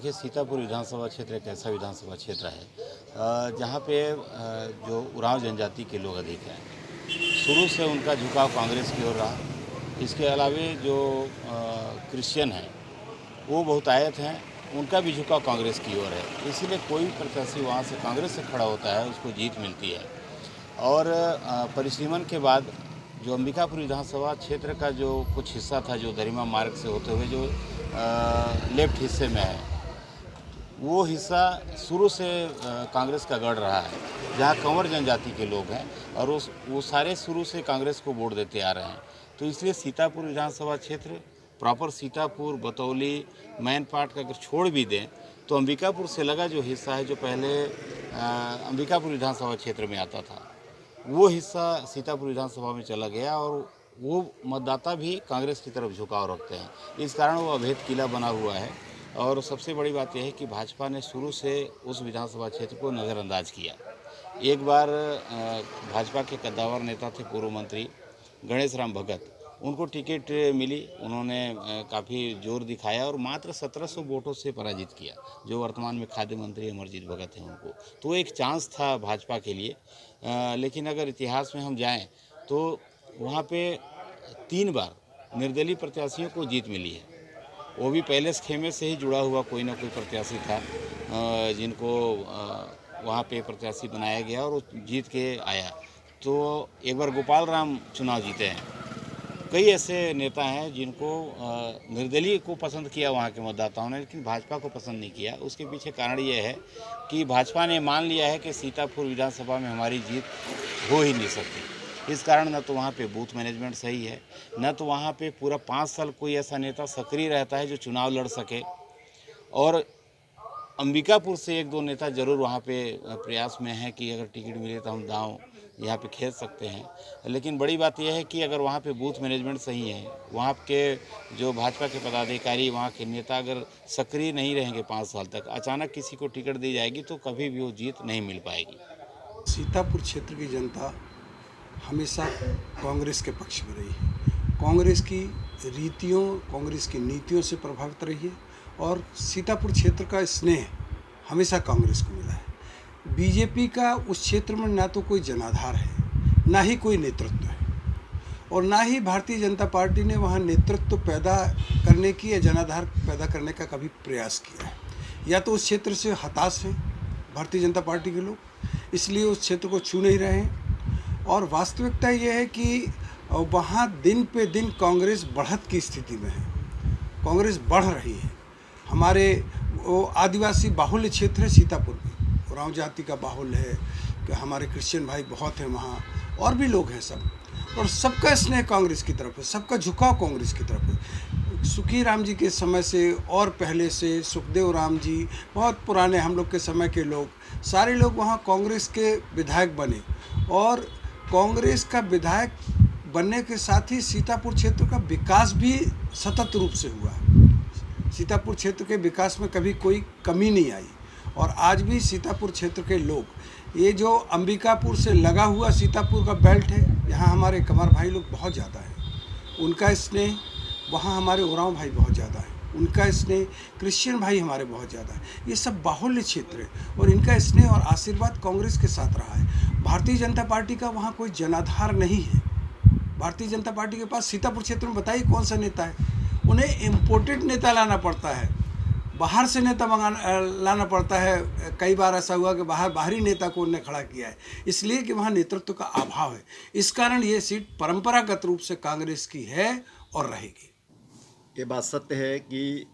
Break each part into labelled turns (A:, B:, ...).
A: देखिए, सीतापुर विधानसभा क्षेत्र एक ऐसा विधानसभा क्षेत्र है जहाँ पे जो उरांव जनजाति के लोग अधिक हैं। शुरू से उनका झुकाव कांग्रेस की ओर रहा। इसके अलावे जो क्रिश्चियन हैं वो बहुतायत हैं, उनका भी झुकाव कांग्रेस की ओर है। इसीलिए कोई प्रत्याशी वहाँ से कांग्रेस से खड़ा होता है, उसको जीत मिलती है। और परिसीमन के बाद जो अंबिकापुर विधानसभा क्षेत्र का जो कुछ हिस्सा था, जो दरिमा मार्ग से होते हुए जो लेफ्ट हिस्से में है, वो हिस्सा शुरू से कांग्रेस का गढ़ रहा है, जहाँ कंवर जनजाति के लोग हैं और वो सारे शुरू से कांग्रेस को वोट देते आ रहे हैं। तो इसलिए सीतापुर विधानसभा क्षेत्र प्रॉपर सीतापुर, बतौली, मैनपाट का अगर छोड़ भी दें तो अंबिकापुर से लगा जो हिस्सा है, जो पहले अंबिकापुर विधानसभा क्षेत्र में आता था, वो हिस्सा सीतापुर विधानसभा में चला गया और वो मतदाता भी कांग्रेस की तरफ झुकाव रखते हैं। इस कारण वो अभेद किला बना हुआ है। और सबसे बड़ी बात यह है कि भाजपा ने शुरू से उस विधानसभा क्षेत्र को नज़रअंदाज किया। एक बार भाजपा के कद्दावर नेता थे पूर्व मंत्री गणेश राम भगत, उनको टिकट मिली, उन्होंने काफ़ी जोर दिखाया और मात्र 1700 वोटों से पराजित किया, जो वर्तमान में खाद्य मंत्री अमरजीत भगत हैं उनको। तो एक चांस था भाजपा के लिए। लेकिन अगर इतिहास में हम जाएं तो वहाँ पे 3 बार निर्दलीय प्रत्याशियों को जीत मिली है। वो भी पहले से खेमे से ही जुड़ा हुआ कोई ना कोई प्रत्याशी था जिनको वहाँ पे प्रत्याशी बनाया गया और वो जीत के आया। तो एक बार गोपाल राम चुनाव जीते हैं। कई ऐसे नेता हैं जिनको निर्दलीय को पसंद किया वहाँ के मतदाताओं ने, लेकिन भाजपा को पसंद नहीं किया। उसके पीछे कारण ये है कि भाजपा ने मान लिया है कि सीतापुर विधानसभा में हमारी जीत हो ही नहीं सकती। इस कारण न तो वहाँ पे बूथ मैनेजमेंट सही है, न तो वहाँ पे पूरा 5 साल कोई ऐसा नेता सक्रिय रहता है जो चुनाव लड़ सके। और अंबिकापुर से 1-2 नेता जरूर वहाँ पे प्रयास में हैं कि अगर टिकट मिले तो हम दांव यहाँ पे खेल सकते हैं। लेकिन बड़ी बात यह है कि अगर वहाँ पे बूथ मैनेजमेंट सही है, वहाँ के जो भाजपा के पदाधिकारी, वहाँ के नेता अगर सक्रिय नहीं रहेंगे 5 साल तक, अचानक किसी को टिकट दी जाएगी तो कभी भी वो जीत नहीं मिल पाएगी।
B: सीतापुर क्षेत्र की जनता हमेशा कांग्रेस के पक्ष में रही है। कांग्रेस की रीतियों, कांग्रेस की नीतियों से प्रभावित रही है और सीतापुर क्षेत्र का स्नेह हमेशा कांग्रेस को मिला है। बीजेपी का उस क्षेत्र में ना तो कोई जनाधार है, ना ही कोई नेतृत्व है और ना ही भारतीय जनता पार्टी ने वहाँ नेतृत्व पैदा करने की या जनाधार पैदा करने का कभी प्रयास किया है। या तो उस क्षेत्र से हताश हैं भारतीय जनता पार्टी के लोग, इसलिए उस क्षेत्र को छू नहीं रहे हैं। और वास्तविकता ये है कि वहाँ दिन पे दिन कांग्रेस बढ़त की स्थिति में है, कांग्रेस बढ़ रही है। हमारे वो आदिवासी बाहुल्य क्षेत्र है सीतापुर में, उरांव जाति का बाहुल्य है कि हमारे क्रिश्चियन भाई बहुत हैं वहाँ, और भी लोग हैं सब, और सबका स्नेह कांग्रेस की तरफ है, सबका झुकाव कांग्रेस की तरफ है। सुखी राम जी के समय से और पहले से सुखदेव राम जी, बहुत पुराने हम लोग के समय के लोग, सारे लोग वहाँ कांग्रेस के विधायक बने और कांग्रेस का विधायक बनने के साथ ही सीतापुर क्षेत्र का विकास भी सतत रूप से हुआ। सीतापुर क्षेत्र के विकास में कभी कोई कमी नहीं आई और आज भी सीतापुर क्षेत्र के लोग, ये जो अंबिकापुर से लगा हुआ सीतापुर का बेल्ट है, यहाँ हमारे कंवर भाई लोग बहुत ज़्यादा हैं, उनका स्नेह, वहाँ हमारे उरांव भाई बहुत ज़्यादा है, उनका स्नेह, क्रिश्चियन भाई हमारे बहुत ज़्यादा है। ये सब बाहुल्य क्षेत्र है और इनका स्नेह और आशीर्वाद कांग्रेस के साथ रहा है। भारतीय जनता पार्टी का वहाँ कोई जनाधार नहीं है। भारतीय जनता पार्टी के पास सीतापुर क्षेत्र में बताइए कौन सा नेता है? उन्हें इम्पोर्टेड नेता लाना पड़ता है, बाहर से नेता लाना पड़ता है। कई बार ऐसा हुआ कि बाहरी नेता को उन्होंने खड़ा किया है, इसलिए कि वहाँ नेतृत्व का अभाव है। इस कारण ये सीट परंपरागत रूप से कांग्रेस की है और रहेगी।
C: ये बात सत्य है कि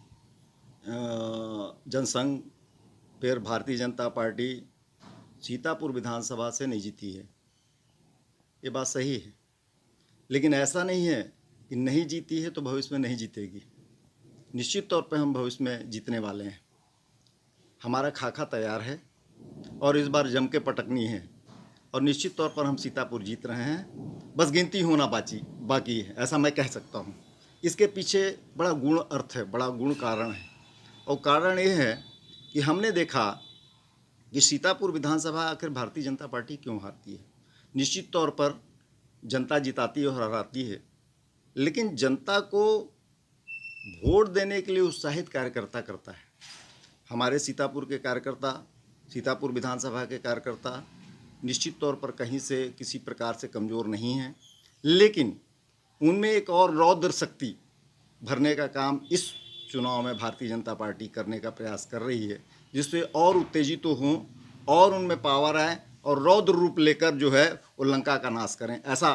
C: जनसंघ फिर भारतीय जनता पार्टी सीतापुर विधानसभा से नहीं जीती है, ये बात सही है। लेकिन ऐसा नहीं है कि नहीं जीती है तो भविष्य में नहीं जीतेगी। निश्चित तौर पे हम भविष्य में जीतने वाले हैं। हमारा खाका तैयार है और इस बार जम के पटकनी है और निश्चित तौर पर हम सीतापुर जीत रहे हैं। बस गिनती होना बाकी है, ऐसा मैं कह सकता हूँ। इसके पीछे बड़ा गुण अर्थ है, बड़ा गुण कारण है और कारण ये है कि हमने देखा कि सीतापुर विधानसभा आखिर भारतीय जनता पार्टी क्यों हारती है। निश्चित तौर पर जनता जिताती है और हराती है, लेकिन जनता को वोट देने के लिए उत्साहित कार्यकर्ता करता है। हमारे सीतापुर के कार्यकर्ता, सीतापुर विधानसभा के कार्यकर्ता निश्चित तौर पर कहीं से किसी प्रकार से कमज़ोर नहीं हैं, लेकिन उनमें एक और रौद्र शक्ति भरने का काम इस चुनाव में भारतीय जनता पार्टी करने का प्रयास कर रही है, जिससे और उत्तेजित तो हों और उनमें पावर आए और रौद्र रूप लेकर जो है वो लंका का नाश करें। ऐसा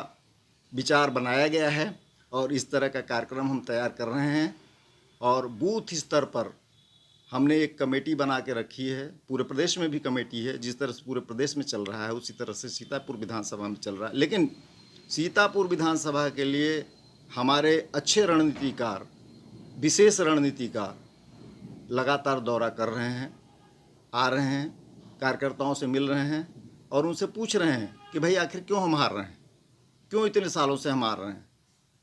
C: विचार बनाया गया है और इस तरह का कार्यक्रम हम तैयार कर रहे हैं। और बूथ स्तर पर हमने एक कमेटी बना के रखी है, पूरे प्रदेश में भी कमेटी है। जिस तरह से पूरे प्रदेश में चल रहा है उसी तरह से सीतापुर विधानसभा में चल रहा है। लेकिन सीतापुर विधानसभा के लिए हमारे अच्छे रणनीतिकार, विशेष रणनीतिकार लगातार दौरा कर रहे हैं, आ रहे हैं, कार्यकर्ताओं से मिल रहे हैं और उनसे पूछ रहे हैं कि भाई आखिर क्यों हम हार रहे हैं, क्यों इतने सालों से हम हार रहे हैं।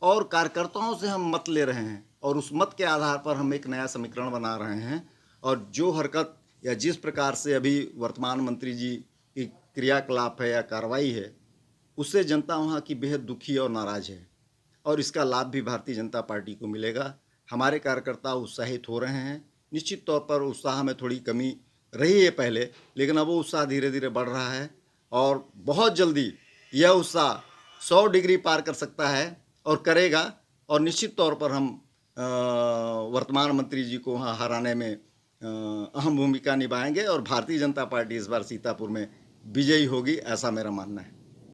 C: और कार्यकर्ताओं से हम मत ले रहे हैं और उस मत के आधार पर हम एक नया समीकरण बना रहे हैं। और जो हरकत या जिस प्रकार से अभी वर्तमान मंत्री जी की क्रियाकलाप है या कार्रवाई है, उससे जनता वहाँ की बेहद दुखी और नाराज़ है और इसका लाभ भी भारतीय जनता पार्टी को मिलेगा। हमारे कार्यकर्ता उत्साहित हो रहे हैं। निश्चित तौर पर उत्साह में थोड़ी कमी रही है पहले, लेकिन अब वो उत्साह धीरे धीरे बढ़ रहा है और बहुत जल्दी यह उत्साह 100 डिग्री पार कर सकता है और करेगा। और निश्चित तौर पर हम वर्तमान मंत्री जी को वहाँ हराने में अहम भूमिका निभाएंगे और भारतीय जनता पार्टी इस बार सीतापुर में विजयी होगी, ऐसा मेरा मानना है।